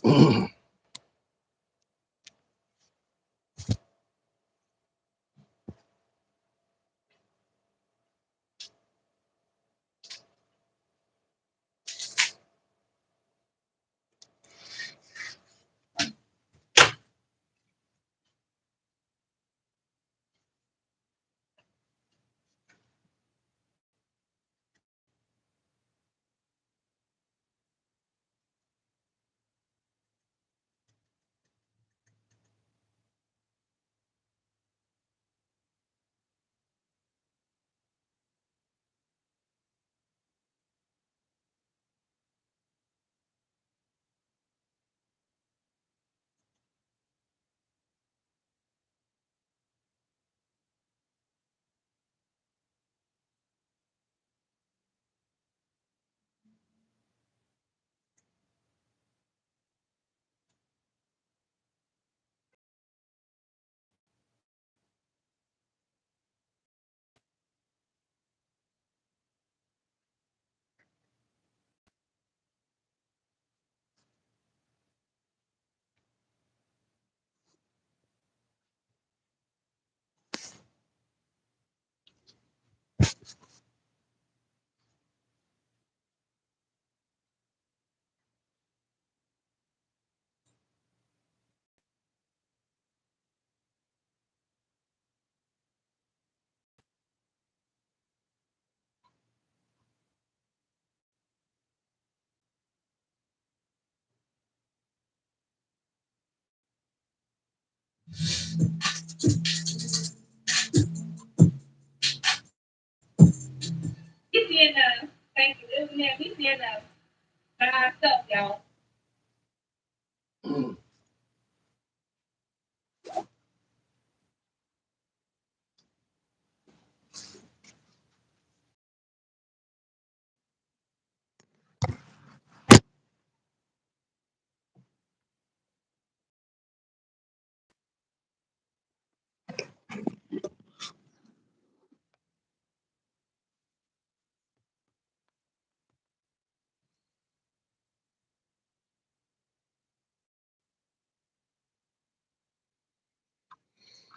Thank you. It was me. Meet me in by ourselves, y'all.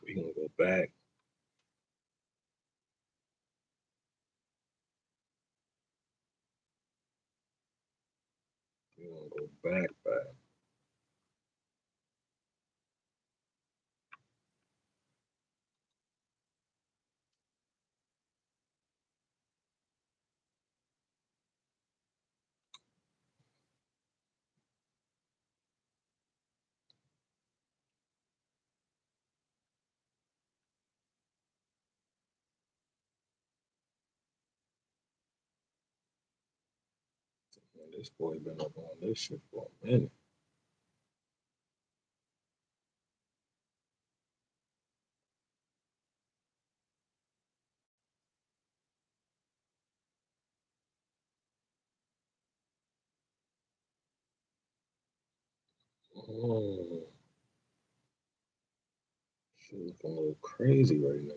We're gonna go back. We're gonna go back. Man, this boy been up on this shit for a minute. Oh, shit looking a little crazy right now.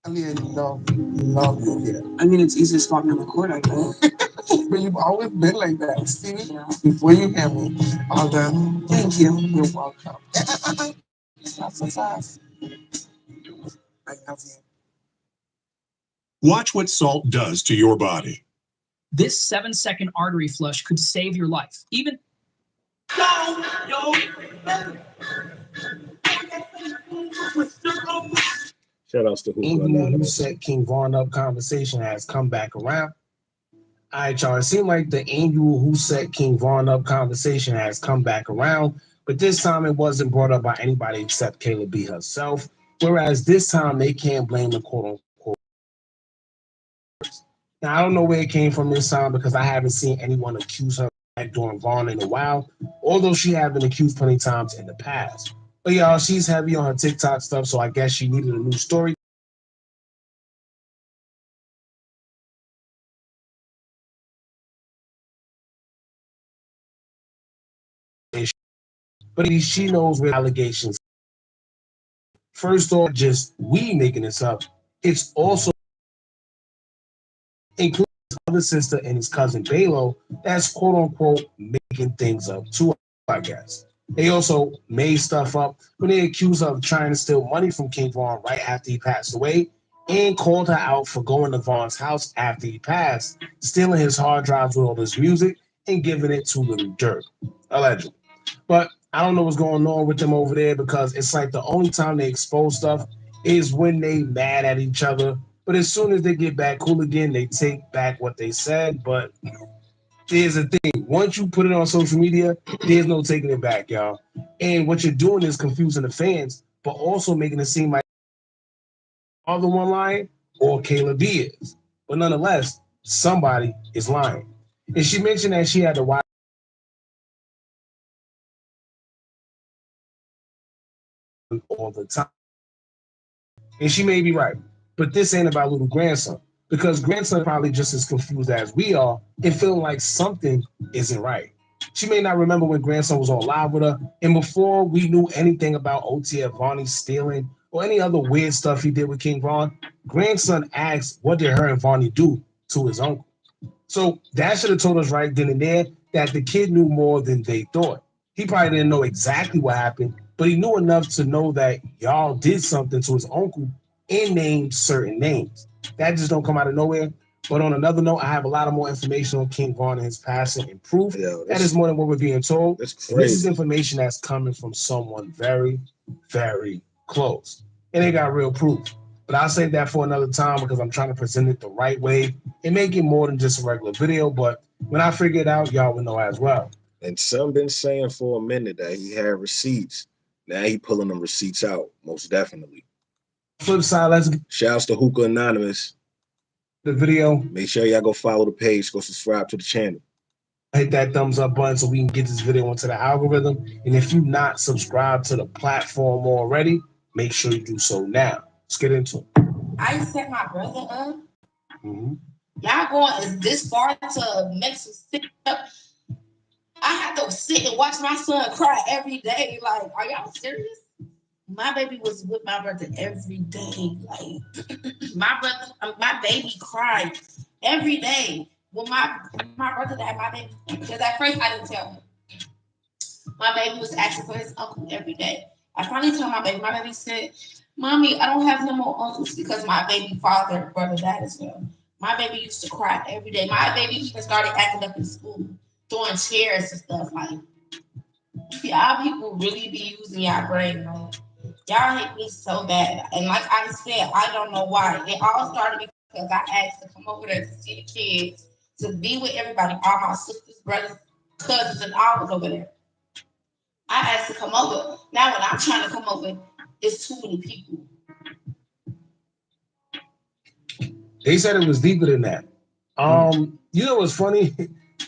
I mean, no, yeah. I mean, it's easy to spot me on the court, I know. But you've always been like that, Stevie. Yeah. Before you hear me, all done. Thank you. You're welcome. That's so fast. I love you. Watch what salt does to your body. This 7-second artery flush could save your life. Even. Shout outs to who set King Von up conversation has come back around. All right, y'all. It seemed like the Angel who set King Von up conversation has come back around, but this time it wasn't brought up by anybody except Kayla B herself. Whereas this time they can't blame the quote unquote. Now I don't know where it came from this time because I haven't seen anyone accuse her of doing Vaughn in a while, although she had been accused plenty of times in the past. But y'all, she's heavy on her TikTok stuff, so I guess she needed a new story but she knows where allegations. First off, just we making this up. It's also including his other sister and his cousin Balo that's quote unquote making things up too, I guess. They also made stuff up when they accused her of trying to steal money from King Von right after he passed away and called her out for going to Von's house after he passed, stealing his hard drives with all his music and giving it to little Durk, allegedly. But I don't know what's going on with them over there because it's like the only time they expose stuff is when they mad at each other. But as soon as they get back cool again, they take back what they said. But there's a thing. Once you put it on social media, there's no taking it back, y'all. And what you're doing is confusing the fans, but also making it seem like other one lying or Kayla B is. But nonetheless, somebody is lying. And she mentioned that she had to watch all the time. And she may be right. But this ain't about little grandson. Because grandson probably just as confused as we are and feeling like something isn't right. She may not remember when grandson was on live with her. And before we knew anything about OTF Vonnie stealing or any other weird stuff he did with King Von, grandson asked what did her and Vonnie do to his uncle. So that should have told us right then and there that the kid knew more than they thought. He probably didn't know exactly what happened, but he knew enough to know that y'all did something to his uncle and named certain names. That just don't come out of nowhere. But on another note, I have a lot of more information on King Von and his passing and proof. That is more than what we're being told. This is information that's coming from someone very, very close. And they got real proof. But I'll save that for another time because I'm trying to present it the right way and make it more than just a regular video. But when I figure it out, y'all will know as well. And some been saying for a minute that he had receipts. Now he pulling them receipts out, most definitely. Flip side, let's shouts to Hookah Anonymous. The video. Make sure y'all go follow the page, go subscribe to the channel. Hit that thumbs up button so we can get this video into the algorithm. And if you're not subscribed to the platform already, make sure you do so now. Let's get into it. I set my brother up. Y'all going this far to make some sit up. I have to sit and watch my son cry every day. Like, are y'all serious? My baby was with my brother every day. Like, my baby cried every day. When my brother died, my baby, because at first I didn't tell him. My baby was asking for his uncle every day. I finally told my baby said, Mommy, I don't have no more uncles because my baby brother died as well. My baby used to cry every day. My baby even started acting up in school, throwing chairs and stuff. Like, y'all people really be using y'all brain, man. Y'all hate me so bad. And like I said, I don't know why. It all started because I asked to come over there to see the kids, to be with everybody, all my sisters, brothers, cousins, and all was over there. I asked to come over. Now when I'm trying to come over, it's too many people. They said it was deeper than that. You know what's funny?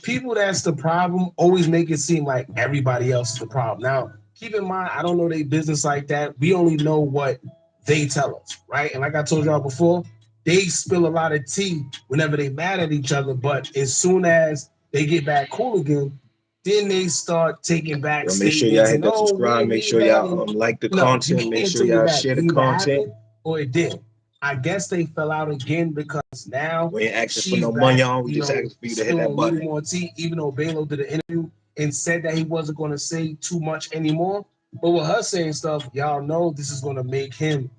People that's the problem always make it seem like everybody else is the problem. Now, keep in mind, I don't know their business like that. We only know what they tell us, right? And like I told y'all before, they spill a lot of tea whenever they mad at each other, but as soon as they get back cool again, then they start taking back statements. Make sure y'all hit that subscribe. Make sure y'all like the content. Make sure y'all share the content. Or it did. I guess they fell out again because now we ain't asking for no money on. We just asking for you to hit that button. More tea, even though Balo did an interview and said that he wasn't going to say too much anymore. But with her saying stuff, y'all know this is going to make him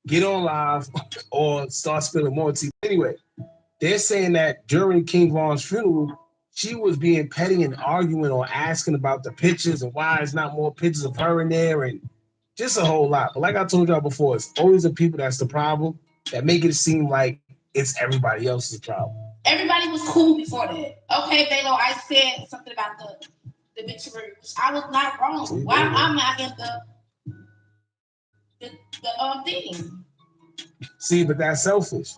get on live or start spilling more tea. Anyway, they're saying that during King Von's funeral, she was being petty and arguing or asking about the pictures and why there's not more pictures of her in there and just a whole lot. But like I told y'all before, it's always the people that's the problem that make it seem like it's everybody else's problem. Everybody was cool before that. Okay, Balo, I said something about the obituary, which I was not wrong. Why I'm not in the thing? See, but that's selfish,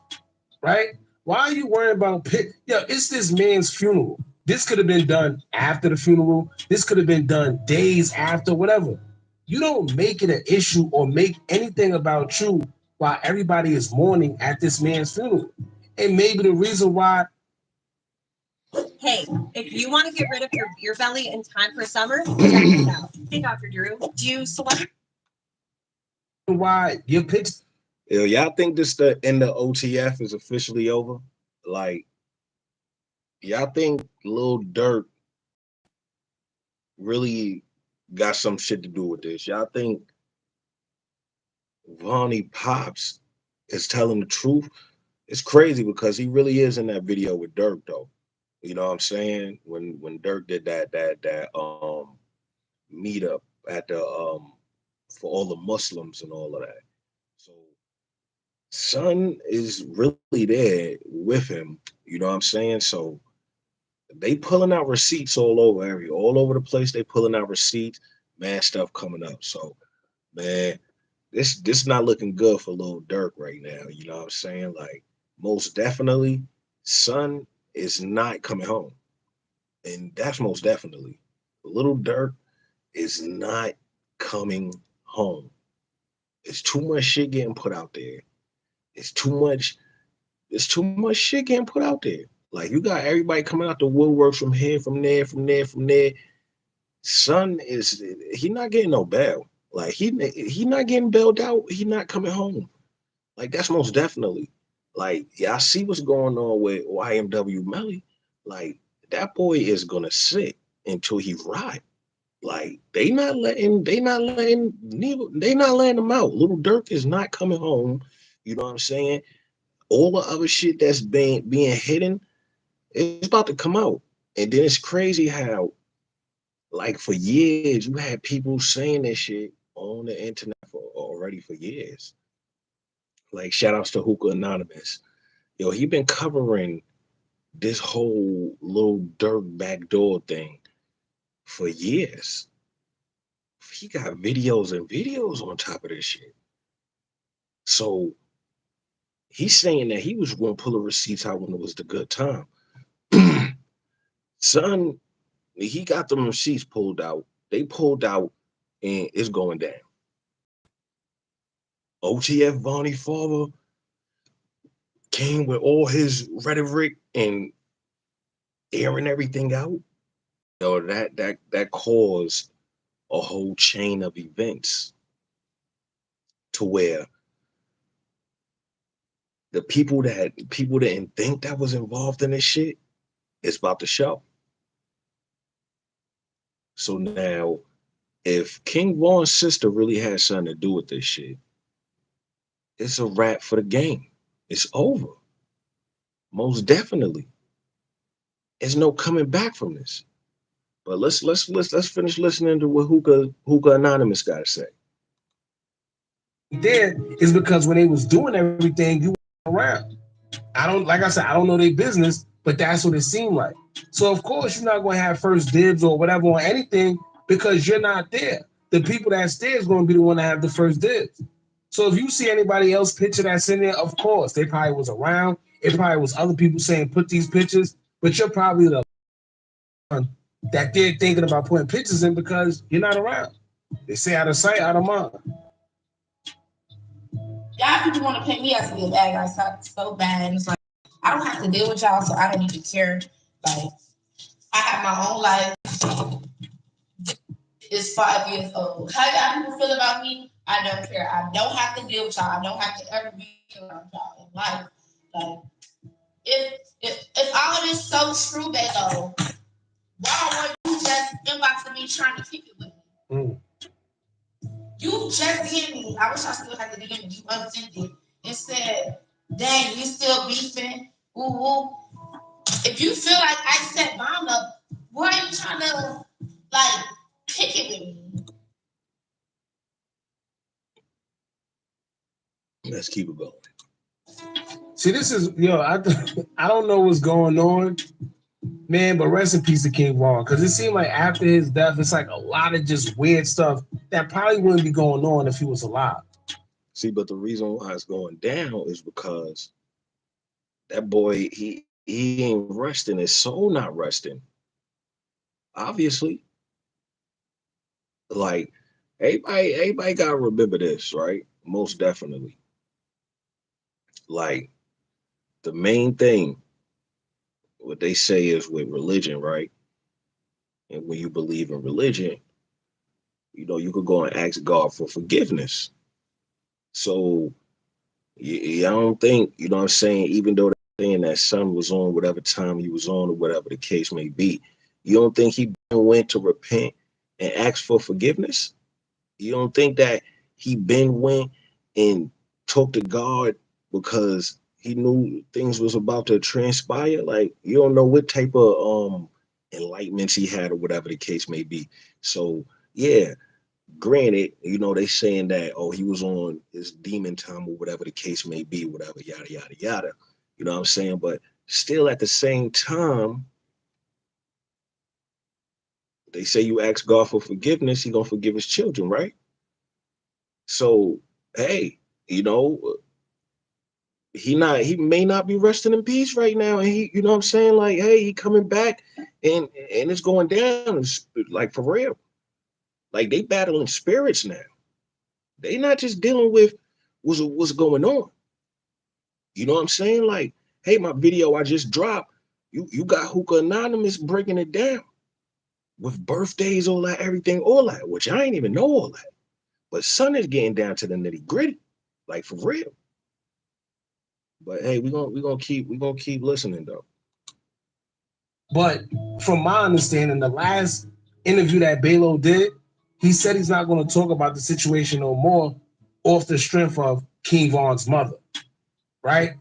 right? Why are you worrying about it's this man's funeral. This could have been done after the funeral. This could have been done days after, whatever. You don't make it an issue or make anything about you while everybody is mourning at this man's funeral. And maybe the reason why Hey, if you want to get rid of your beer belly in time for summer, check this out. Hey, Dr. Drew, do you select? Why your pitch? Y'all think this the end of OTF is officially over? Like, y'all think Lil Durk really got some shit to do with this? Y'all think Vonnie Pops is telling the truth? It's crazy because he really is in that video with Durk though. You know what I'm saying? When Durk did that meetup at the for all the Muslims and all of that. So son is really there with him. You know what I'm saying? So they pulling out receipts all over the place. They pulling out receipts, man, stuff coming up. So man, this not looking good for Lil Durk right now. You know what I'm saying? Like most definitely, son is not coming home. And that's most definitely. Little Durk is not coming home. It's too much shit getting put out there. It's too much. It's too much shit getting put out there. Like you got everybody coming out the woodwork from here, from there, from there, from there. Son is he not getting no bail. Like he not getting bailed out. He not coming home. Like that's most definitely. Like yeah, I see what's going on with YMW Melly. Like that boy is gonna sit until he rot. Like they not letting him out. Little Durk is not coming home. You know what I'm saying? All the other shit that's being hidden, it's about to come out. And then it's crazy how, like for years, you had people saying this shit on the internet for years. Like shout outs to Hookah Anonymous. Yo, he been covering this whole little Durk backdoor thing for years. He got videos and videos on top of this shit. So he's saying that he was going to pull the receipts out when it was the good time. Son, he got the receipts pulled out. They pulled out and it's going down. OTF Vonnie father came with all his rhetoric and airing everything out. Yo, that caused a whole chain of events to where the people didn't think that was involved in this shit is about to show. So now, if King Von's sister really had something to do with this shit, it's a wrap for the game. It's over. Most definitely. There's no coming back from this. But let's finish listening to what Hookah Anonymous got to say. Did is because when they was doing everything, you were around. Like I said, I don't know their business, but that's what it seemed like. So of course you're not going to have first dibs or whatever on anything because you're not there. The people that's there is going to be the one that have the first dibs. So if you see anybody else picture that's in there, of course they probably was around. It probably was other people saying put these pictures, but you're probably the one that they're thinking about putting pictures in because you're not around. They say out of sight, out of mind. Y'all people want to paint me as to be a bad guy so bad. And it's like, I don't have to deal with y'all, so I don't need to care. Like, I have my own life. It's 5 years old. How y'all people feel about me? I don't care. I don't have to deal with y'all. I don't have to ever be around y'all in life. Like, if all of this so true, though, why were you just inboxing me trying to kick it with me? You just hit me. I wish I still had the DM. You unsent it and said, dang, you still beefing? Ooh. If you feel like I set mine up, why are you trying to like kick it with me? Let's keep it going. See, this is I don't know what's going on, man, but rest in peace to King Von, because it seemed like after his death, it's like a lot of just weird stuff that probably wouldn't be going on if he was alive. See, but the reason why it's going down is because that boy, he ain't resting. His soul not resting. Obviously. Like, everybody gotta remember this, right? Most definitely. Like, the main thing what they say is with religion, right? And when you believe in religion, you could go and ask God for forgiveness. So I don't think, what I'm saying, even though they're saying that son was on whatever time he was on or whatever the case may be, you don't think he went to repent and ask for forgiveness? You don't think that he been went and talked to God because he knew things was about to transpire? Like, you don't know what type of enlightenments he had or whatever the case may be. So yeah, granted, they saying that, oh, he was on his demon time or whatever the case may be, whatever, yada yada yada. You know what I'm saying? But still at the same time, they say you ask God for forgiveness, he gonna forgive his children, right? So hey, he may not be resting in peace right now. And he, what I'm saying? Like, hey, he coming back and it's going down. It's like for real. Like they battling spirits now. They not just dealing with what's going on. You know what I'm saying? Like, hey, my video I just dropped. You got Hookah Anonymous breaking it down with birthdays, all that, everything, all that, which I ain't even know all that. But son is getting down to the nitty gritty, like for real. But hey, we gonna keep listening though. But from my understanding, the last interview that Balo did, he said he's not going to talk about the situation no more off the strength of King Von's mother, right?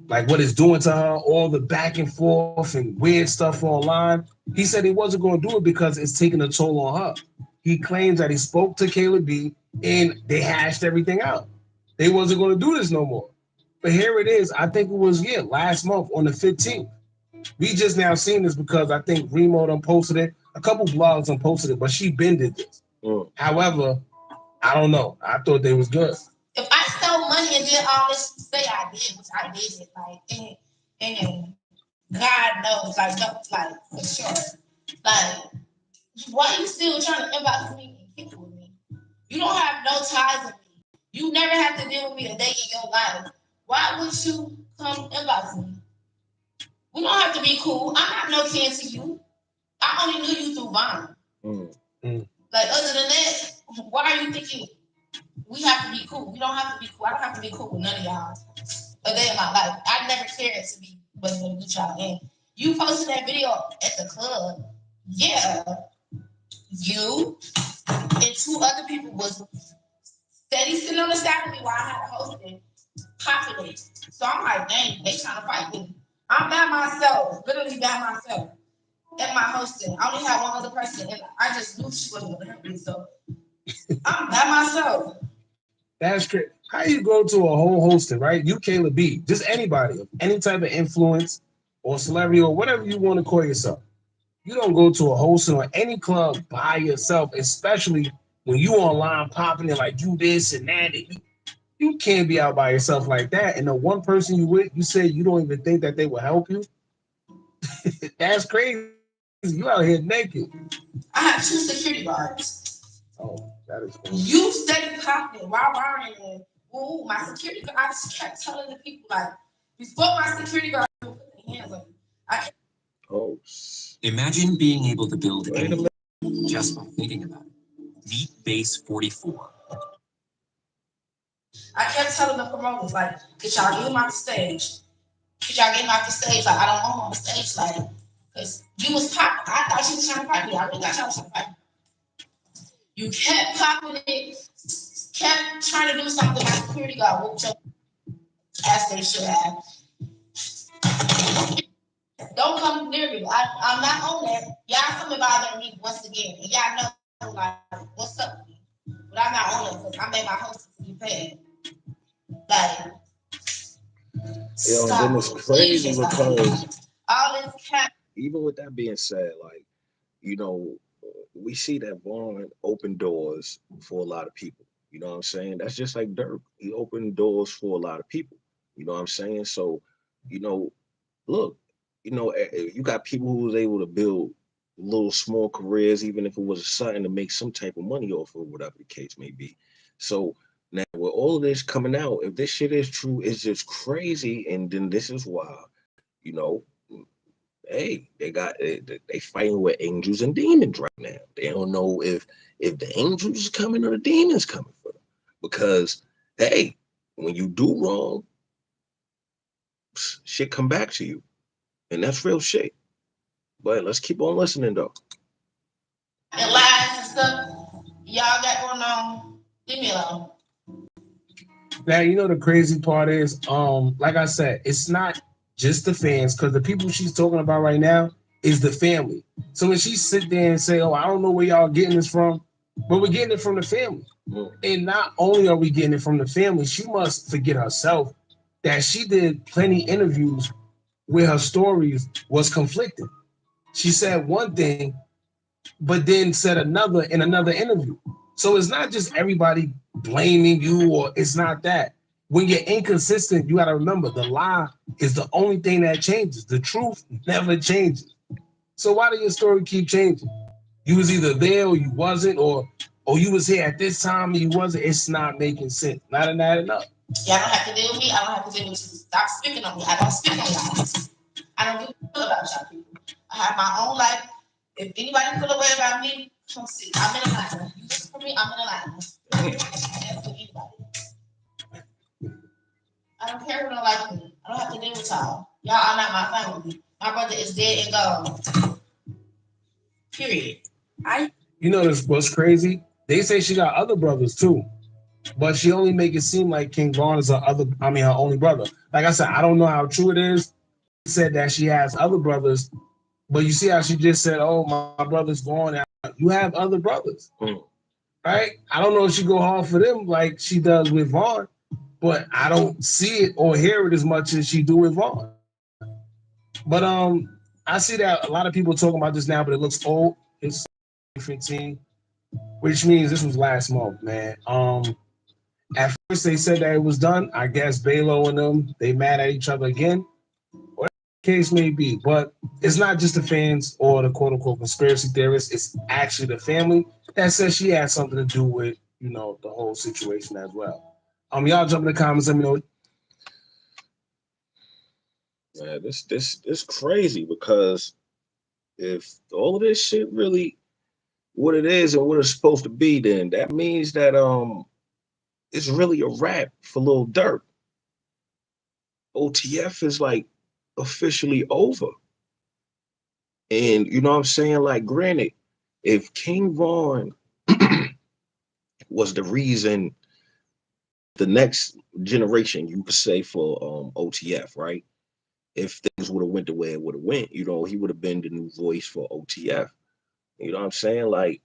Like what it's doing to her, all the back and forth and weird stuff online. He said he wasn't going to do it because it's taking a toll on her. He claims that he spoke to Kayla B and they hashed everything out. They wasn't going to do this no more. But here it is. I think it was, last month on the 15th. We just now seen this because I think Remo done posted it. A couple blogs done posted it, but she been did this. However, I don't know. I thought they was good. If I stole money and did all this, say I did, which I did, like, and God knows, like, no, like, for sure. Like, why are you still trying to inbox me and kick with me? You don't have no ties with me. You never have to deal with me a day in your life. Why would you come inbox me? We don't have to be cool. I'm not no kin to you. I only knew you through Vonnie. Like, other than that, why are you thinking we have to be cool? We don't have to be cool. I don't have to be cool with none of y'all a day in my life. I never cared to be with y'all. And you posted that video at the club. Yeah. You and two other people was steady sitting on the side of me while I had a hosting popping it. So I'm like, dang, they trying to fight me. I'm by myself, literally by myself at my hosting. I only had one other person, and I just knew she wasn't going to help me. So I'm by myself. That's great. How you go to a whole hosting, right? You, Kayla B, just anybody, any type of influence or celebrity or whatever you want to call yourself. You don't go to a hosting or any club by yourself, especially when you online popping it like you this and that. You can't be out by yourself like that. And the one person you with, you say you don't even think that they will help you. That's crazy. You out here naked. I have 2 security guards. Oh, that is cool. You steady popping while Ryan and ooh, my security guard. I just kept telling the people like before my security guard put their hands on me. Imagine being able to build anything just by thinking about it. Meet Base 44. I kept telling the promoters, like, could y'all get him off the stage? Could y'all get him off the stage? Like, I don't want him on the stage, like, because you was popping. I thought you was trying to fight me. I really thought y'all was trying to fight me. You kept popping it, kept trying to do something. My security guard whooped your ass they should have. Don't come near me. I'm not on that. Y'all coming bothering me once again. And y'all know, like, what's up with me. But I'm not on it because I made my host to be paid. Like, then it's crazy because all this cap. Even with that being said, like, we see that Vaughn opened doors for a lot of people. You know what I'm saying? That's just like Durk. He opened doors for a lot of people. You know what I'm saying? So, look, you got people who was able to build little small careers, even if it was something to make some type of money off of, whatever the case may be. So now with all of this coming out, if this shit is true, it's just crazy. And then this is why, hey, they fighting with angels and demons right now. They don't know if the angels is coming or the demons coming for them. Because hey, when you do wrong, shit come back to you. And that's real shit. But let's keep on listening though. And lies and stuff y'all got going on, leave me alone. Now, you know the crazy part is, like I said, it's not just the fans, because the people she's talking about right now is the family. So when she sit there and say, "Oh, I don't know where y'all getting this from," but we're getting it from the family. And not only are we getting it from the family, she must forget herself that she did plenty interviews where her stories was conflicting. She said one thing, but then said another in another interview. So it's not just everybody blaming you, or it's not that. When you're inconsistent, you got to remember the lie is the only thing that changes. The truth never changes. So why did your story keep changing? You was either there or you wasn't, or you was here at this time and you wasn't. It's not making sense. Not adding up. Y'all don't have to deal with me. I don't have to deal with you. Stop speaking on me. I don't speak on y'all. I don't give a fuck about y'all people. I have my own life. If anybody feel away about me, come see. I'm in a line. You listen for me, I'm in a line. That's for anybody. I don't care who don't like me. I don't have to deal with y'all. Y'all are not my family. My brother is dead and gone. Period. You know this what's crazy? They say she got other brothers too, but she only make it seem like King Von is her only brother. Like I said, I don't know how true it is. She said that she has other brothers, but you see how she just said, "Oh, my brother's gone now." You have other brothers, right? I don't know if she go hard for them like she does with Vaughn, but I don't see it or hear it as much as she do with Vaughn. But I see that a lot of people talking about this now, but it looks old. It's 2015, which means this was last month, man. At first they said that it was done. I guess Balo and them, they mad at each other again. Whatever the case may be. But it's not just the fans or the quote unquote conspiracy theorists, it's actually the family that says she had something to do with, you know, the whole situation as well. Y'all jump in the comments, let me know. Man, this crazy, because if all of this shit really what it is and what it's supposed to be, then that means that it's really a wrap for Lil Durk. OTF is like officially over. And you know what I'm saying? Like, granted, if King Von was the reason, the next generation, you could say, for OTF, right? If things would have went the way it would have went, you know, he would have been the new voice for OTF. You know what I'm saying? Like,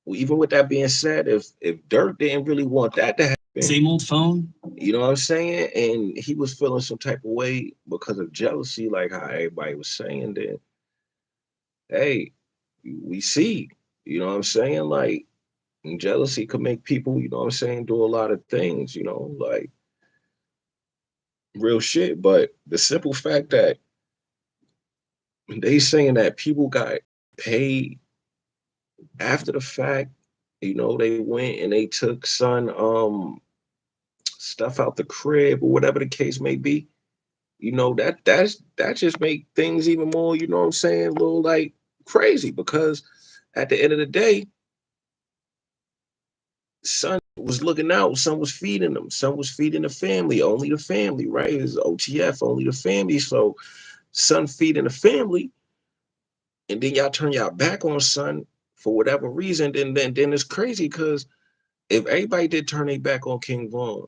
well, even with that being said, if Durk didn't really want that to happen, same old phone. You know what I'm saying? And he was feeling some type of way because of jealousy, like how everybody was saying, then hey, we see, you know what I'm saying? Like, jealousy could make people, you know what I'm saying, do a lot of things, you know, like real shit. But the simple fact that they saying that people got paid after the fact, you know, they went and they took son stuff out the crib or whatever the case may be, you know, that just make things even more, you know what I'm saying, a little like crazy, because at the end of the day, son was looking out, son was feeding them, son was feeding the family, only the family, right? It's OTF, only the family. So son feeding the family, and then y'all turn y'all back on son for whatever reason, then it's crazy, because if everybody did turn their back on King Von,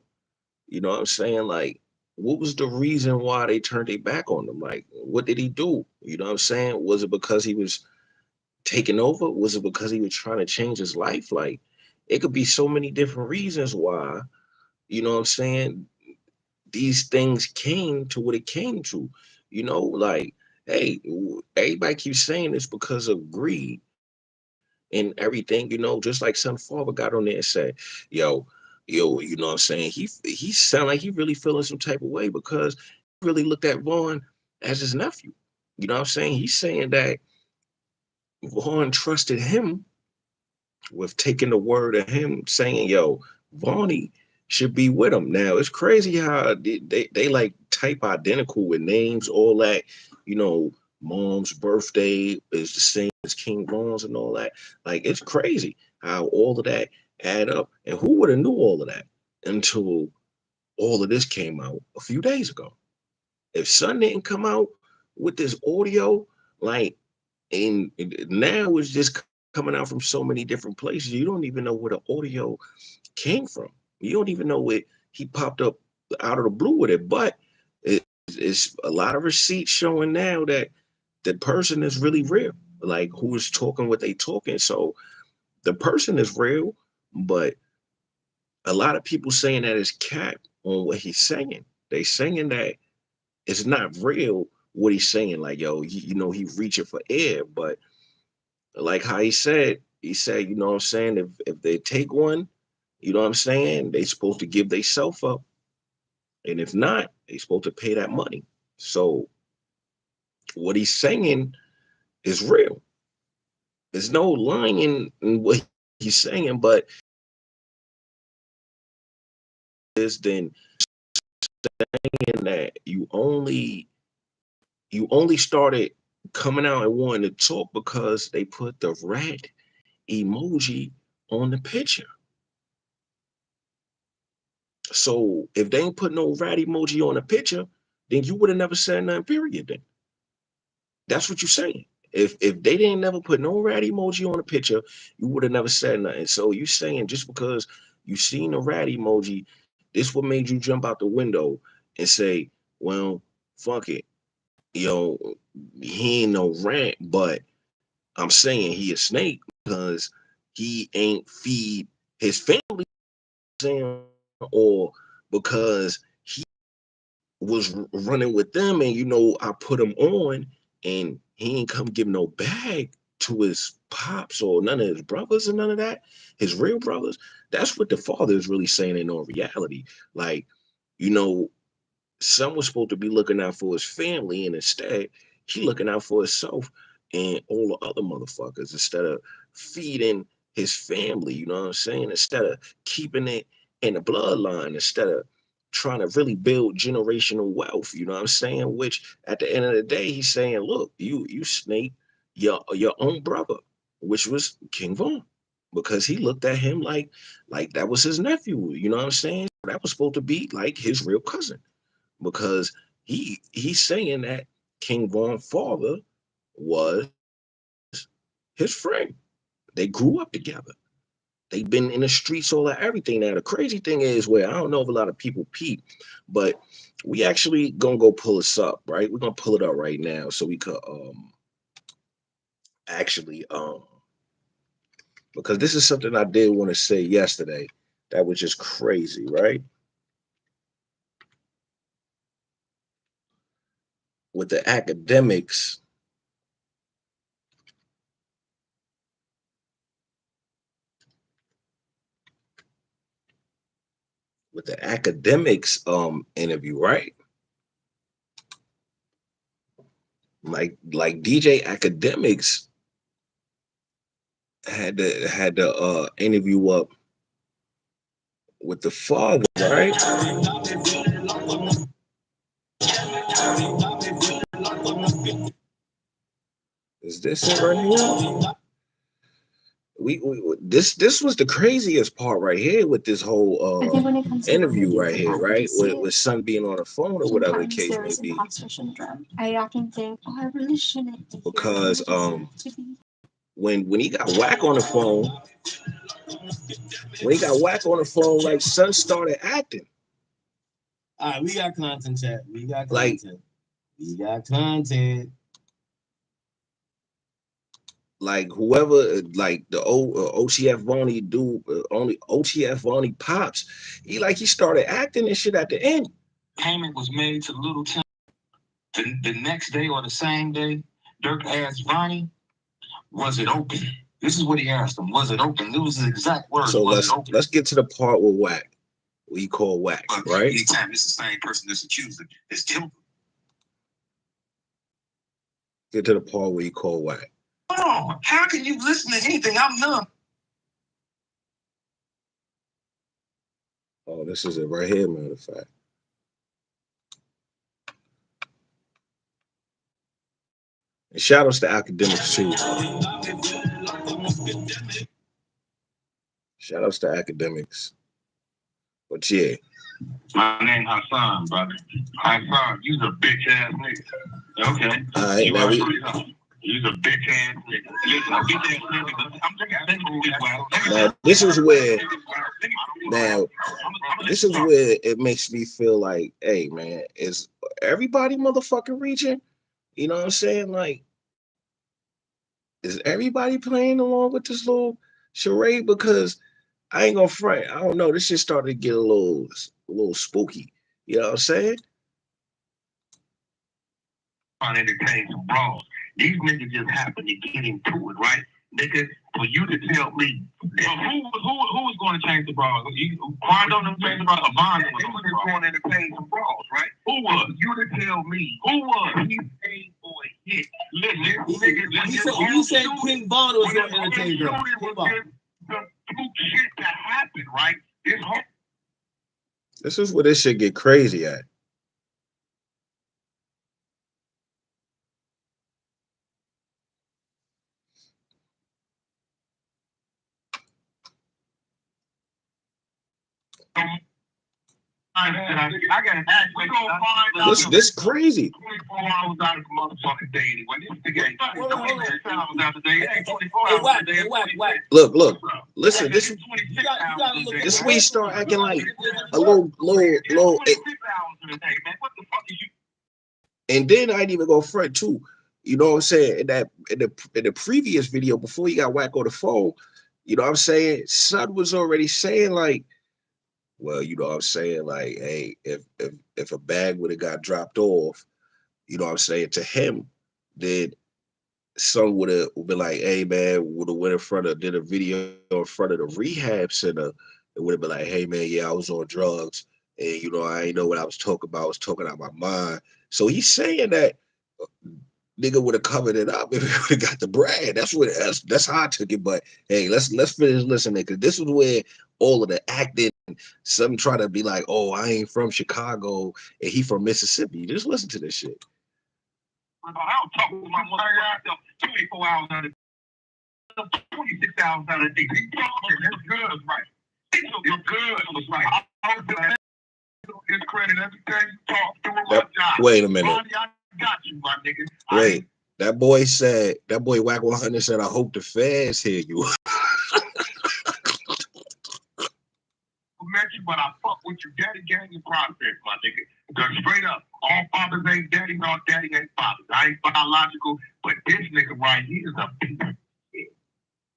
you know what I'm saying? Like, what was the reason why they turned their back on him? Like, what did he do? You know what I'm saying? Was it because he was taking over? Was it because he was trying to change his life? Like, it could be so many different reasons why, you know what I'm saying, these things came to what it came to. You know, like, hey, everybody keeps saying this because of greed and everything, you know, just like Son Father got on there and said, yo, you know what I'm saying? He sound like he really feeling some type of way because he really looked at Vaughn as his nephew. You know what I'm saying? He's saying that Vaughn trusted him with taking the word of him saying, yo, Vonnie should be with him. Now, it's crazy how they like type identical with names, all that, you know, mom's birthday is the same as King Von's and all that. Like, it's crazy how all of that add up. And who would have knew all of that until all of this came out a few days ago? If Son didn't come out with this audio, like, and now it's just coming out from so many different places, you don't even know where the audio came from. You don't even know it. He popped up out of the blue with it, but it's a lot of receipts showing now that the person is really real. Like, who is talking what they talking. So the person is real, but a lot of people saying that it's cap on what he's saying. They saying that it's not real what he's saying. Like, yo, you know, he reaching for air, but like how he said, you know what I'm saying, if they take one, you know what I'm saying, they supposed to give they self up. And if not, they supposed to pay that money. So what he's saying is real. There's no lying in what he's saying, but is then saying that you only started coming out and wanting to talk because they put the rat emoji on the picture. So if they ain't put no rat emoji on the picture, then you would have never said nothing, period. Then that's what you're saying. If they didn't never put no rat emoji on the picture, you would have never said nothing. So you saying just because you seen a rat emoji, this what made you jump out the window and say, well, fuck it, yo, he ain't no rat, but I'm saying he a snake because he ain't feed his family, or because he was running with them and, you know, I put him on and he ain't come give no bag to his pops or none of his brothers and none of that, his real brothers. That's what the father is really saying in all reality. Like, you know, Son was supposed to be looking out for his family, and instead he looking out for himself and all the other motherfuckers instead of feeding his family, you know what I'm saying? Instead of keeping it in the bloodline, instead of trying to really build generational wealth, you know what I'm saying? Which at the end of the day, he's saying, look, you snake your own brother, which was King Von, because he looked at him like that was his nephew, you know what I'm saying? That was supposed to be like his real cousin, because he's saying that King Von's father was his friend. They grew up together. They've been in the streets, all that, everything. Now, the crazy thing is, where I don't know if a lot of people peep, but we actually gonna go pull this up, right? We're gonna pull it up right now so we could actually because this is something I did want to say yesterday that was just crazy, right? With the academics, interview, right? Like DJ Academics had the interview up with the father, right? Is this it right here? We this was the craziest part right here with this whole interview right here, right? With Son being on the phone or whatever the case may be. I often think, oh, I really shouldn't be because when he got whack on the phone, like Son started acting. All right, we got content, chat. We got like content. We got content. Like whoever, like the old OTF Vonnie dude, only OTF Vonnie pops. He started acting and shit at the end. Payment was made to Little Tim. The next day or the same day, Durk asked Vonnie, was it open? This is what he asked him. Was it open? It was his exact words. So let's get to the part with whack. What you call whack, right? Anytime it's the same person that's accused, it's guilty. Get to the part where you call whack. Oh, how can you listen to anything? I'm numb. Oh, this is it right here, matter of fact. And shout outs to academics too. Shout outs to academics. But yeah. My name Hassan, brother. Hassan, you's a bitch ass nigga. Okay. All right, now we. You's a bitch ass nigga. Listen, a bitch ass nigga. I'm looking at this. Now this is where. Now this is where it makes me feel like, hey man, is everybody motherfucking reaching? You know what I'm saying? Like, is everybody playing along with this little charade? Because I ain't gonna front. I don't know. This shit started to get a little spooky. You know what I'm saying? On entertain some brawls. These niggas just happen to get into it, right? Nigga, for you to tell me, who was going to change the brawls? Quando them change the brawls? Vonnie was going to entertain some brawls, right? Who was? You to tell me. Who was? He paid for a hit. Listen, you said King Von was going to entertain brawls. The shit that happened, right? This is where this shit get crazy at. I gotta ask. This crazy. 24 hours out of the motherfucking day anyway. This nigga ain't 24 hours out of the day. It ain't 24 hours out of the day. Look. Listen, this we start acting like a little. And then I ain't even go front too. You know what I'm saying? In the previous video before he got whacked on the phone, you know what I'm saying? Son was already saying like, well, you know what I'm saying? Like, hey, if a bag would have got dropped off, you know what I'm saying, to him, then some would have been like, hey man, would have went in front of, did a video in front of the rehab center. It would have been like, hey man, yeah, I was on drugs. And you know, I ain't know what I was talking about. I was talking out my mind. So he's saying that nigga would have covered it up if he would have got the bread. That's how I took it. But hey, let's finish listening, because this is where all of the acting, some try to be like, oh, I ain't from Chicago and he from Mississippi. Just listen to this shit. I don't talk to my mother 24 hours out of the day, 26 hours out of the day. It's good, right? It's good, right? His credit, everything you talk to him, my job. Wait a minute. Vonnie, I got you, my nigga. Wait, that boy Whack 100 said, I hope the fans hear you. But I fuck with you, daddy gang and process, my nigga. Because straight up, all fathers ain't daddy, no daddy ain't fathers. I ain't biological, but this nigga right here is a piece of shit.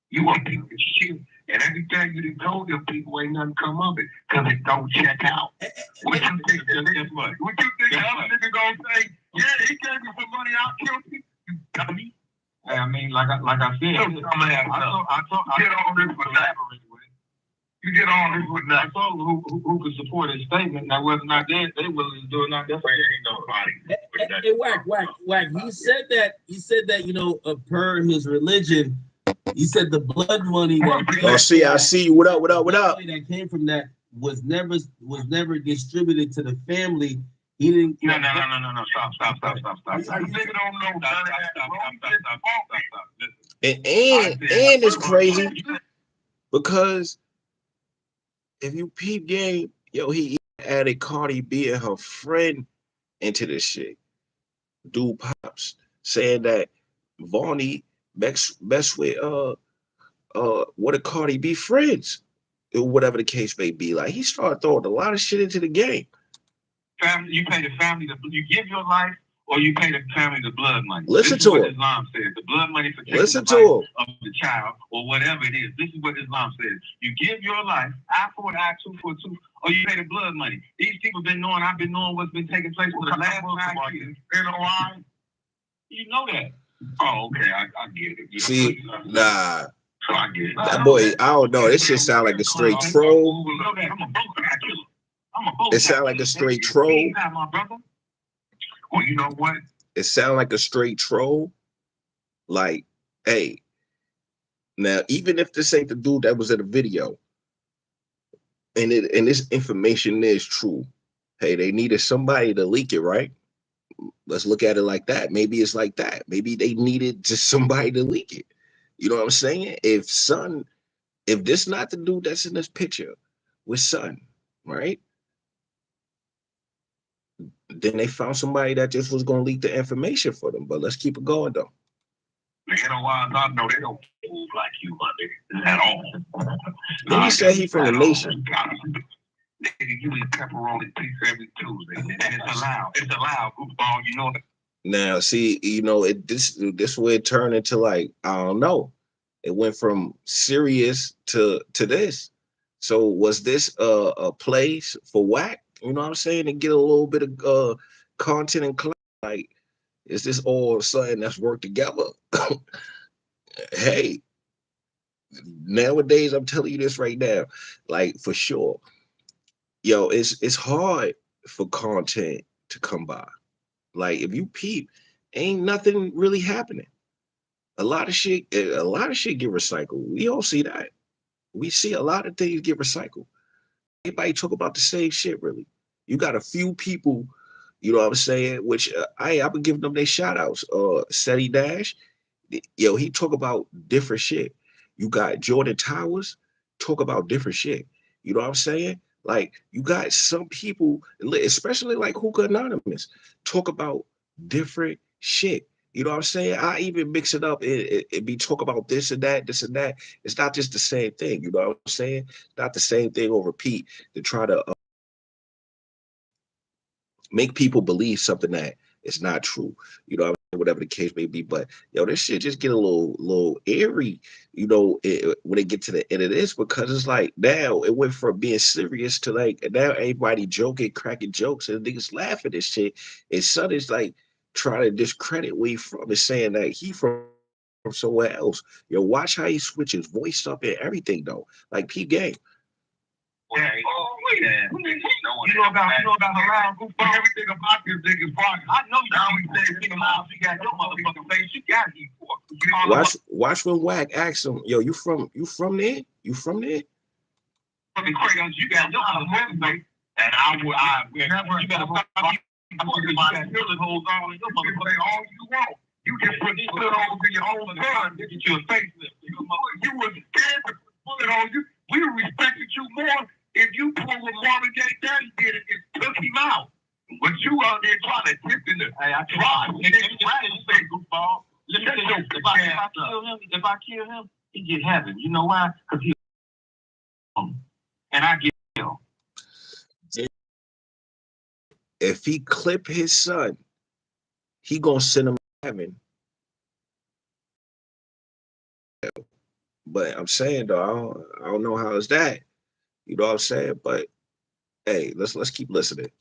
You a piece of shit. And everything you done told them people ain't nothing come of it, because it don't check out. What you think the nigga, what you think the other nigga gonna say? Yeah, he gave me some money, I'll kill you. You dummy. I mean, like I said, I get all this for that. You get all this with that. Who could support his statement? Now, whether or not they willing to do it, not that way ain't nobody. Hey, Whack. He said that, you know, per his religion, he said the blood money that I see you. What up? That came from that was never distributed to the family. He didn't. No. Stop. You nigga don't know none of that. And it's crazy because if you peep game, yo, he added Cardi B and her friend into this shit. Dude Pops saying that Vonnie best with what a Cardi B friends, or whatever the case may be. Like, he started throwing a lot of shit into the game. Family, you pay the family, you give your life, or you pay the family the blood money. Listen to him. Islam says the blood money for taking Listen the to life him. of the child or whatever it is. This is what Islam says. You give your life, eye for an eye, tooth for a tooth, or you pay the blood money. These people I've been knowing what's been taking place for the last 9 years. NOI. You know that. Oh, okay, I get it. See, nah. So I get it. That boy, I don't know. This shit sound like a straight troll. It sound like a straight troll. Well, you know what? It sound like a straight troll. Like, hey, now even if this ain't the dude that was in the video, and this information is true, hey, they needed somebody to leak it, right? let's look at it like that. Maybe it's like that. Maybe they needed just somebody to leak it. You know what I'm saying? If this not the dude that's in this picture with Son, right? Then they found somebody that just was gonna leak the information for them. But let's keep it going though. You know why I know they don't move like you, my nigga, at all. Then he said he from the nation. Nigga, you eat pepperoni pizza every Tuesday, and it's allowed. It's allowed, goofball. You know. Now, see, you know, this way it turned into like, I don't know. It went from serious to this. So was this a place for whack? You know what I'm saying? To get a little bit of content and clout. Like, is this all something that's worked together? Hey, nowadays I'm telling you this right now, like for sure. Yo, it's hard for content to come by. Like if you peep, ain't nothing really happening. A lot of shit get recycled. We all see that. We see a lot of things get recycled. Everybody talk about the same shit, really. You got a few people, you know what I'm saying, which I've been giving them their shout outs. Seti Dash, yo, he talk about different shit. You got Jordan Towers talk about different shit. You know what I'm saying? Like you got some people, especially like Hookah Anonymous, talk about different shit. You know what I'm saying? I even mix it up. It be talk about this and that, this and that. It's not just the same thing. You know what I'm saying? Not the same thing on repeat to try to make people believe something that is not true. You know, whatever the case may be. But yo, this shit just get a little airy. You know, when they get to the end of this, because it's like now it went from being serious to like now everybody joking, cracking jokes, and niggas laughing at this shit. And Son is like trying to discredit where he from and saying that he from somewhere else. Yo, watch how he switches voice up and everything though. Like P Game. Yeah, you know about around everything about this nigga's body. I know you always say nigga mouth, you got your motherfucking face, you got it. Watch when Wack asks him, yo, you from there? You from there? Fucking crayons, you got your motherfucking face. And I never, you better fuck my feeling holds on, your motherfucking all you want. You just put it on to your own gun, get you a facelift. You was scared to put it on you. We respected you more if you pulled what Marvin Gaye Daddy did and took him out. But you out there trying to tip in the hey, I tried. Say goofball. Let me tell you, if I kill him, he get heaven. You know why? Because he and I get killed. If he clip his son, he gonna send him to heaven. But I'm saying though, I don't know how is that. You know what I'm saying? But hey, let's keep listening.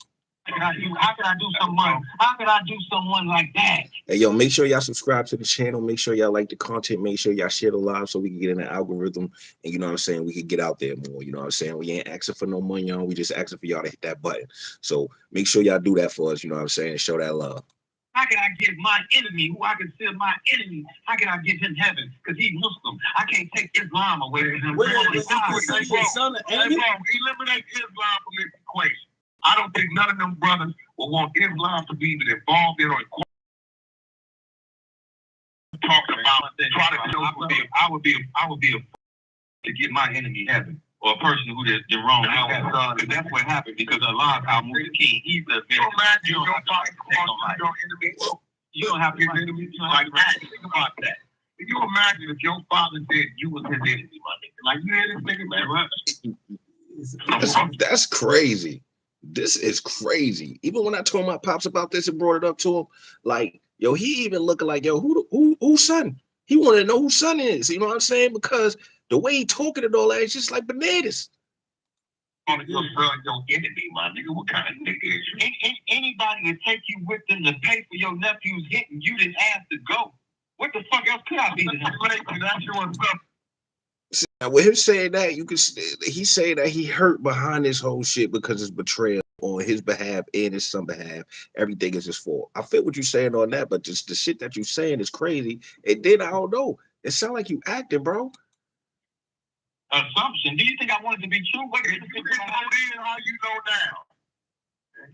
How can I do someone? How can I do someone like that? Hey, yo, make sure y'all subscribe to the channel. Make sure y'all like the content. Make sure y'all share the live so we can get in the algorithm. And you know what I'm saying? We can get out there more. You know what I'm saying? We ain't asking for no money, y'all. We just asking for y'all to hit that button. So make sure y'all do that for us. You know what I'm saying? Show that love. How can I give my enemy, who I consider my enemy, how can I give him heaven? Because he's Muslim. I can't take Islam away from him. Eliminate Islam from this equation. I don't think none of them brothers will want Islam to be even involved in or talking about trying to show I would be to get my enemy heaven. Or a person who did wrong. That's what happened because Allah al-Muqin, he's the you don't have to enemy. Like think about that. Can you imagine if your father said you was his enemy, my nigga? Like you hear this nigga, man? That's crazy. This is crazy. Even when I told my pops about this and brought it up to him, like, yo, he even looking like, yo, who's son? He wanted to know who son is. You know what I'm saying? Because the way he talking and all that, it's just like bananas. Your enemy, my nigga. What kind of nigga is you? Anybody that take you with them to pay for your nephew's hitting, you didn't ask to go. What the fuck else could I be? With him saying that, you can he say that he hurt behind this whole shit because it's betrayal on his behalf and his son's behalf. Everything is his fault. I feel what you're saying on that, but just the shit that you're saying is crazy. And then I don't know. It sounds like you acting, bro. Assumption. Do you think I want it to be true? What if you how you know now?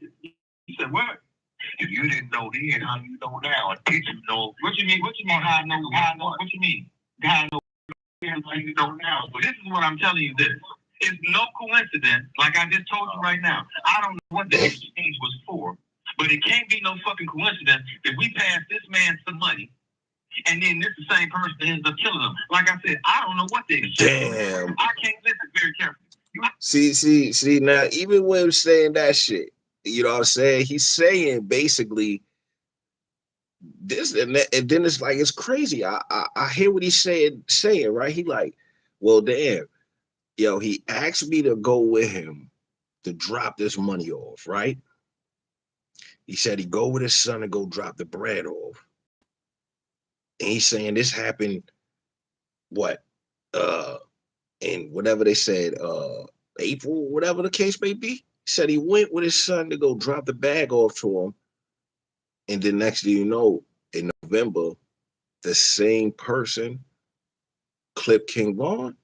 He said, what? If You didn't know then, how you know now? Or did you know? What you mean? What you mean? How I know? How I know? What you mean? How I know? How you know now? But this is what I'm telling you. This it's no coincidence. Like I just told you right now. I don't know what the exchange was for, but it can't be no fucking coincidence that we passed this man some money, and then this the same person ends up killing him. Like I said, I don't know what the exchange was. Damn. I can't listen very carefully. See, now, even when I'm saying that shit, you know what I'm saying? He's saying basically this and that, and then it's like, it's crazy. I hear what he's saying, right? He like, well, damn, yo, he asked me to go with him to drop this money off, right? He said he'd go with his son and go drop the bread off. And he's saying this happened, what, in whatever they said, April, whatever the case may be. He said he went with his son to go drop the bag off to him. And then next thing you know, in November, the same person clipped King Von.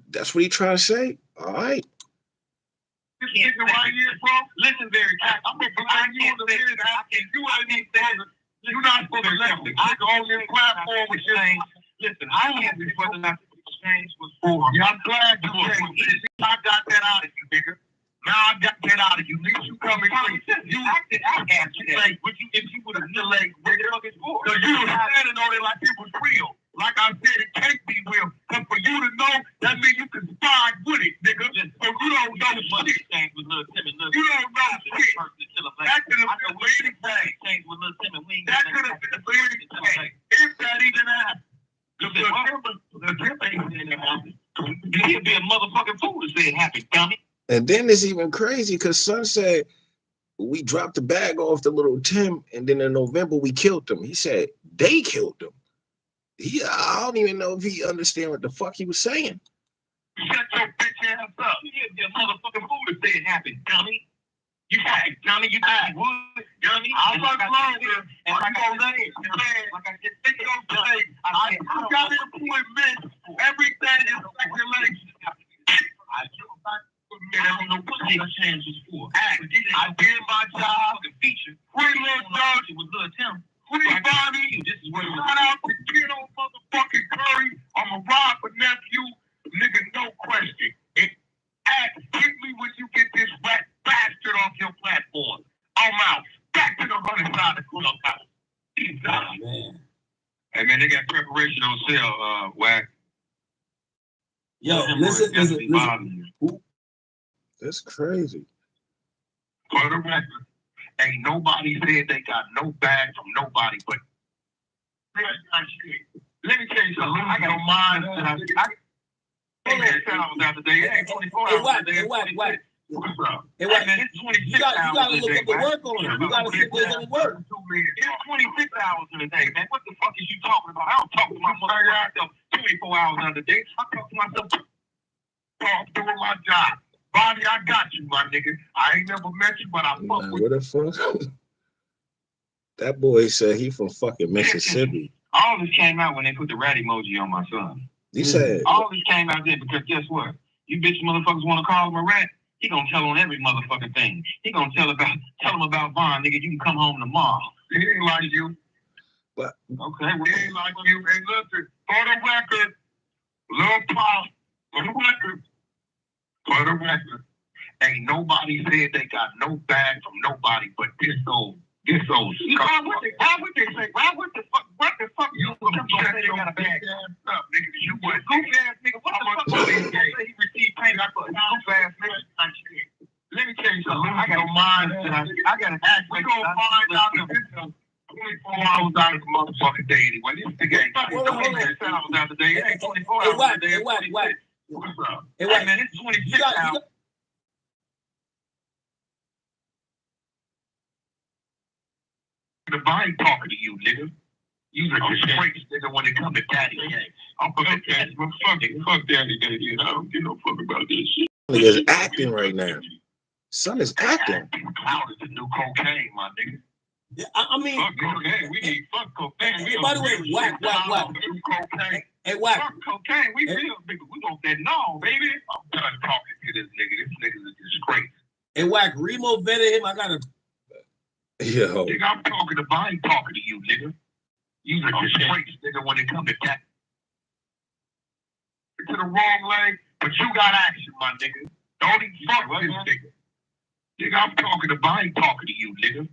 That's what he trying to say. All right. This nigga right here, bro. Listen very carefully. I'm gonna blind you on the lyrics. I can't do anything. You're not supposed to let me. I go on this platform with your name. Listen, I ain't whether or not the exchange was for. Yeah, I'm glad you did. I got that out of you, nigga. Now I got that out of you. Nigga, you coming clean. You acted out at you. Like, but you, if you would have been like, what the fuck is for? So you was standing on it like it was real. Like I said, it can't be real. But for you to know, that means you can spy with it, nigga. So you don't know shit. You don't know shit. That could have been anything. That could have been anything. If that even happened. He'd be a motherfucking fool to say it happened, dummy. And then it's even crazy because Son said we dropped the bag off to little Tim, and then in November we killed him. He said they killed him. I don't even know if he understand what the fuck he was saying. Shut your bitch ass up. You'd be a motherfucking fool to say it happened, dummy. You fag, dummy. You think you would, dummy? I was longer. And like I just think it was today. I got to admit, everything is speculation. I don't know what the exchange was for. I did my job. Feature. Free little Durk. It was little Tim. Free Vonnie. This is what it was. Shout out to Kiddo motherfucking Curry. I'm a ride for nephew. Nigga, no question. Hit me when you get this rat bastard off your platform. I'm out. Back to the running side of the clubhouse. Man. Hey man, they got preparation on sale, Wack. Yo, listen. That's crazy. For the record, ain't nobody said they got no bag from nobody, but let me tell you something. I got no mind that I was out today. It ain't 24 hours a day. What's up? Hey, man, it's 26 hours gotta look at the work on it. You gotta sit there and work. It's 26 hours in a day, man. What the fuck is you talking about? I don't talk to my myself 24 hours in a day. I talk to myself doing my job. Vonnie, I got you, my nigga. I ain't never met you, but I fuck with you. What the fuck? That boy said he from fucking Mississippi. All this came out when they put the rat emoji on my son. He said all this came out there because guess what? You bitch motherfuckers want to call him a rat. He gonna tell on every motherfucking thing. He gonna tell him about Von, nigga. You can come home tomorrow. He ain't like you. But okay, well, he ain't like you. And listen, for the record, Lil Pop, for the record, ain't nobody said they got no bag from nobody but this old. You know, why would they say? What the fuck? You say they got a bag? Up, nigga. You would. Goof ass nigga. What the fuck? He received payment. I thought goof ass nigga. Let me tell you something. I got no mind. I got to ask. We gonna find out if it's 24 hours out of the motherfucking day anyway. This nigga ain't 24 hours out of the day. It ain't 24 hours out of the day. What's up? Hey man, it's 26 hours. The body talking to you, nigga. You a disgrace, nigga, when it comes to daddy gang. Okay, well, fuck daddy gang. I don't give no fuck about this shit. Nigga's acting right now. Son is acting. Cloud is the new cocaine, my nigga. Yeah, I mean, fuck cocaine. We need fuck cocaine. Hey, by the way, whack. Hey, whack. Fuck cocaine. We real nigga. We want that no, baby. I'm done talking to this nigga. This nigga's a disgrace. Hey, whack. Remo vetted him. I got a Yo. Nigga, I'm talking to I ain't talking to you, nigga. You a disgrace, nigga, when it comes to that. To the wrong leg, but you got action, my nigga. Don't even fuck this nigga. Nigga, I'm talking to I ain't talking to you, nigga.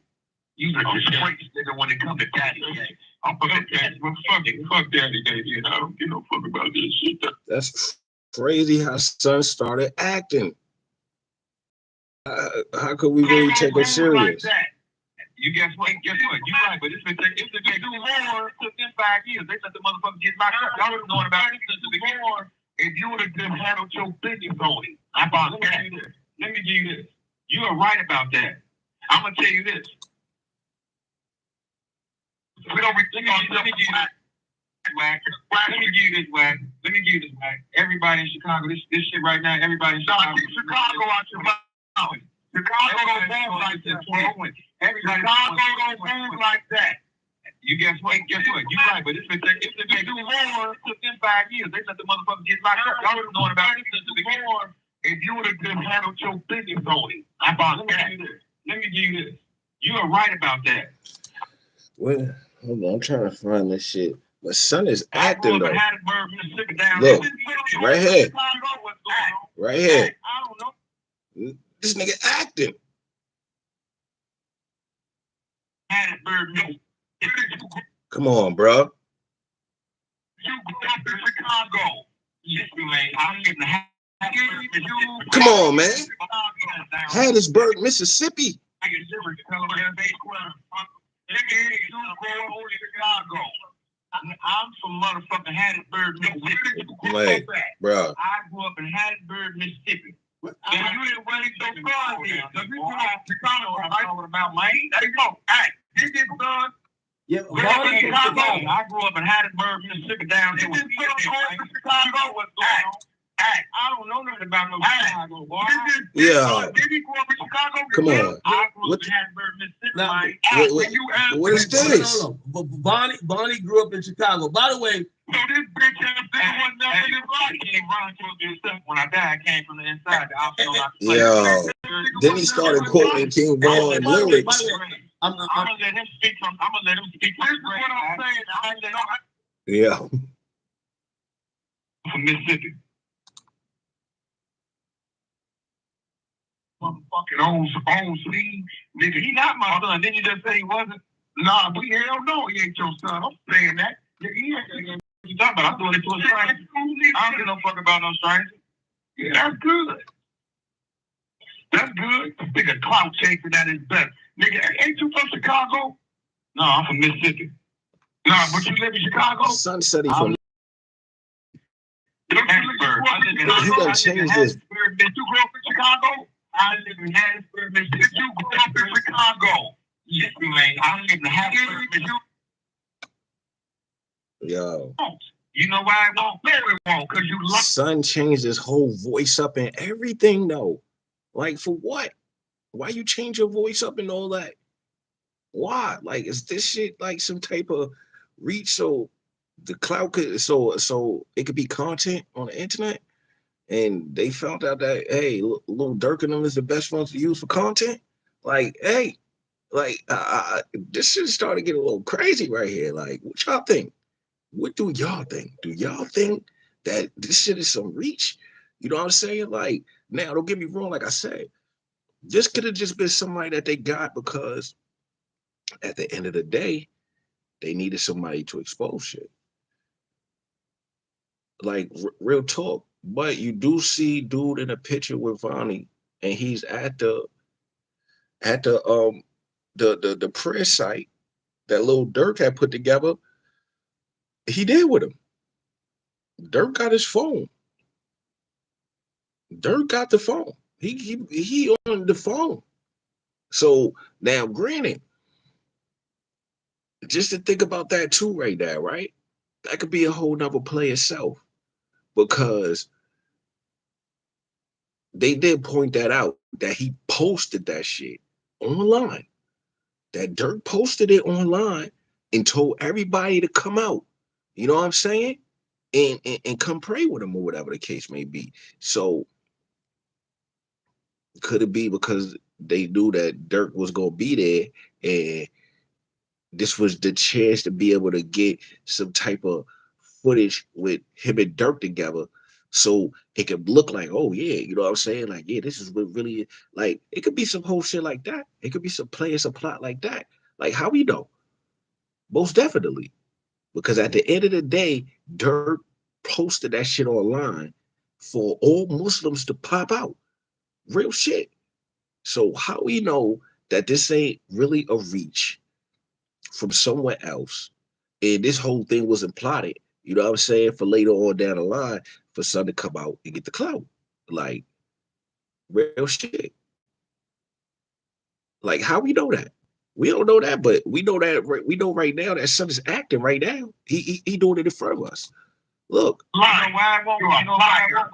You a disgrace, nigga, when it comes to daddy day. I'm fucking daddy. Well, fuck daddy day, dude. I don't give no fuck about this shit. That's crazy how son started acting. How could we really take him serious? Like you guess what? You right, but if they do more, took them 5 years. They let the motherfucker get locked up. Y'all was knowing about it since the beginning. If you would have just handled your business on it, about that. Let me give you this. You are right about that. I'm gonna tell you this. We don't. Let me give you this. Whack. Let me give you this, Whack. Let me give you this, Whack. Everybody in Chicago, this shit right now. Everybody in Chicago. Chicago out your mouth. Chicago don't move like this, bro. Everybody don't move like that. You guess what? Guess what? You right, but if they do more, took them 5 years. They let the motherfucker get locked up. Y'all was knowing about it since the beginning. If you would have just handled your business on it, about that. Let me give you this. You are right about that. Well, hold on, I'm trying to find this shit. My son is acting though. Harrisburg, Mississippi, down look, there. right here. Right here. I don't know. This nigga acting. Harrisburg, Mississippi. Come on, bro. You grew up in Chicago. Yes, you ain't. I'm getting Come on, man. Harrisburg, Mississippi. I'm from motherfucking Harrisburg, Mississippi. Like, bro. I grew up in Harrisburg, Mississippi. And you didn't wait so far here. So you grew up in Chicago, right? About Maine. There you go. Hey, this is son. Yeah, I grew up in Harrisburg, Mississippi, down there. Chicago, what's going on? Hey, I don't know nothing about no Chicago, boy. Yeah. Did you grow up in Chicago? Come on. I grew up in Harrisburg, Mississippi. What is this? No. Vonnie grew up in Chicago. By the way, so this bitch ass nigga wasn't nothing in body. He came running to himself. When I died, I came from the inside. Yo. Then he started quoting King Von lyrics. I'm gonna let him speak from. I'm gonna let him speak from. This is what I'm saying. Yeah. From Mississippi. Motherfucking old sleeve, nigga. He not my son. Didn't you just say he wasn't? Nah, we hell no, he ain't your son. I'm saying that. Nigga, he ain't you talking about. I'm doing it to a stranger. I don't give no fuck about no stranger. Yeah, that's good. That's good. Nigga, clout chasing at his best. Nigga, ain't you from Chicago? No, I'm from Mississippi. No, but you live in Chicago? Son said he from Harrisburg. He done changed this. Did you grow up in Chicago? I live in Harrisburg, Mississippi. Did you grow up in Chicago? Yes, you ain't. I live in Harrisburg, Mississippi. Yo. You know why I won't? Very won't, because you like. Son changed his whole voice up and everything though. Like for what? Why you change your voice up and all that? Why? Like, is this shit like some type of reach so the cloud could so it could be content on the internet? And they found out that hey, little Durk and them is the best ones to use for content. Like, hey, like this shit started getting a little crazy right here. Like, what y'all think? What do y'all think? Do y'all think that this shit is some reach? You know what I'm saying? Like, now don't get me wrong. Like I said, this could have just been somebody that they got because at the end of the day, they needed somebody to expose shit. Like real talk. But you do see dude in a picture with Vonnie, and he's at the prayer site that little Durk had put together. He did with him. Durk got his phone. Durk got the phone. He on the phone. So now, granted, just to think about that too, right there, right? That could be a whole nother play itself, because they did point that out that he posted that shit online. That Durk posted it online and told everybody to come out. You know what I'm saying? And come pray with him or whatever the case may be. So could it be because they knew that Durk was gonna be there and this was the chance to be able to get some type of footage with him and Durk together, so it could look like, oh yeah, you know what I'm saying? Like, yeah, this is what really, like, it could be some whole shit like that. It could be some players, some plot like that. Like, how we know? Most definitely. Because at the end of the day, Durk posted that shit online for all Muslims to pop out. Real shit. So how we know that this ain't really a reach from somewhere else, and this whole thing wasn't plotted, you know what I'm saying, for later on down the line for Son to come out and get the clout? Like, real shit. Like, how we know that? We don't know that, but we know that we know right now that Son is acting right now. He doing it in front of us. Look. You know why I won't? You know why I won't?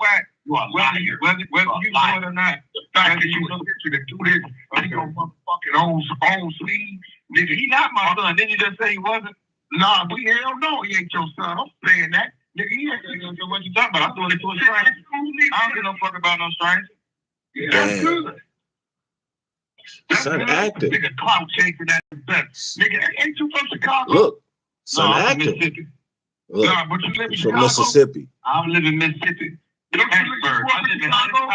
You are lying. Whether you know it or not, the fact that you was to do this on your motherfucking own sleeve, nigga, he not my son. Then you just say he wasn't. Nah, we hell no, he ain't your son. I'm saying that. Nigga, he ain't what you talking about. I'm doing it to a stranger. I don't give no fuck about no stranger. Yeah, that's good. Son acting. Nigga, clout chasing that is best. Nigga, ain't you from Chicago? Look, Son acting. Look, but you live in from Chicago? Mississippi. I live in Mississippi. Harrisburg. I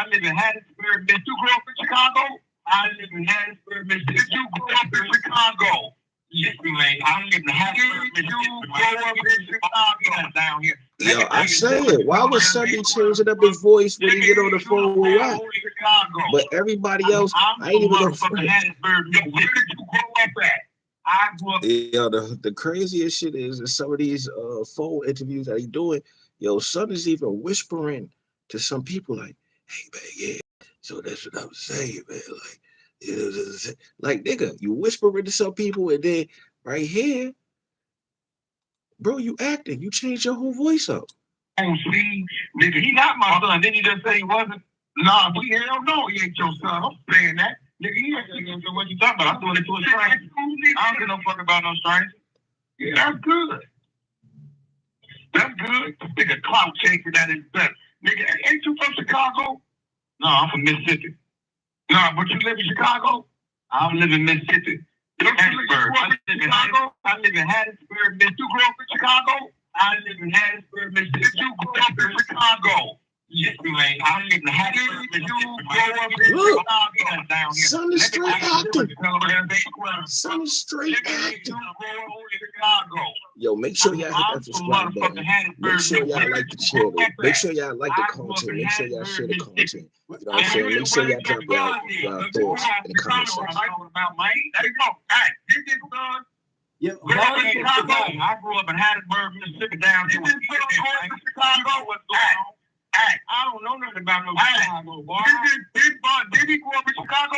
live in Harrisburg. Did you grow up in Chicago? I live in Harrisburg, Mississippi. Did you grow up in Chicago? Yes, man. I live in Harrisburg, Mississippi. You grow up in Chicago? Down here. Yo, I said, why would Son be changing up his voice when he get on the phone with Rock? But everybody else, I ain't even know. Harrisburg, Mississippi. Where did you grow up at? I grew up. Yo, the craziest shit is in some of these phone interviews that he doing, yo, Son is even whispering to some people like, hey man, yeah, so that's what I'm saying, man. Like, you know, like, nigga, you whispering to some people, and then right here, bro, you acting, you changed your whole voice up. Oh, see, nigga, he not my son. Then you just say he wasn't. Nah, we hell no, he ain't your son. I'm saying that. Nigga, he ain't what you talking about. I'm doing it to a stranger. I don't give no fuck about no stranger. Yeah, that's good. That's good. Nigga, clout chasing that is best. Nigga, ain't you from Chicago? No, I'm from Mississippi. Nah, but you live in Chicago? I live in Mississippi. Harrisburg. I live in Harrisburg, Mississippi. You grew up in Chicago? I live in Harrisburg, Mississippi. You grew up in Chicago? Yes, man. I live in Harrisburg, Mississippi. You grow up in Chicago? Down here. Son is straight acting. Son is straight acting. Yo, make sure y'all hit that subscribe button. Make sure y'all like the channel. Make sure y'all like the content. Make sure y'all share the content. You know what I'm saying? Make sure y'all drop y'all thoughts in the comment section. Yeah, I grew up in Harrisburg, Mississippi, down here. Chicago, what's going on? I don't know nothing about no Chicago, boy. Did he grow up in Chicago?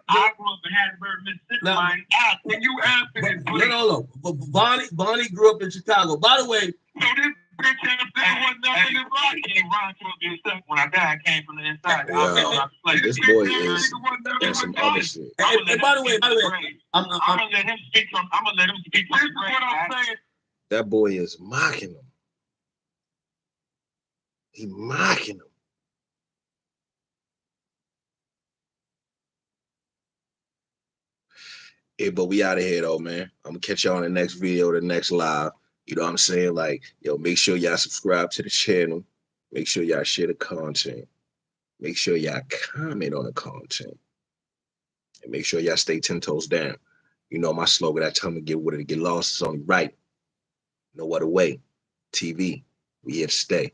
I grew up in Harrisburg, Mississippi, man. When you answer this, no. Vonnie grew up in Chicago. By the way, so this bitch wasn't nothing in Vonnie. He came running to himself. When I died, I came from the inside. This boy is on some other shit. And by the way, I'm gonna let him speak. I'm gonna let him speak. This is what I'm saying. That boy is mocking him. He mocking him. Yeah, but we out of here though, man. I'm gonna catch y'all in the next video, the next live. You know what I'm saying? Like, yo, make sure y'all subscribe to the channel. Make sure y'all share the content. Make sure y'all comment on the content. And make sure y'all stay 10 toes down. You know my slogan, that time to get with it, get lost, it's only right. No other way. TV, we here to stay.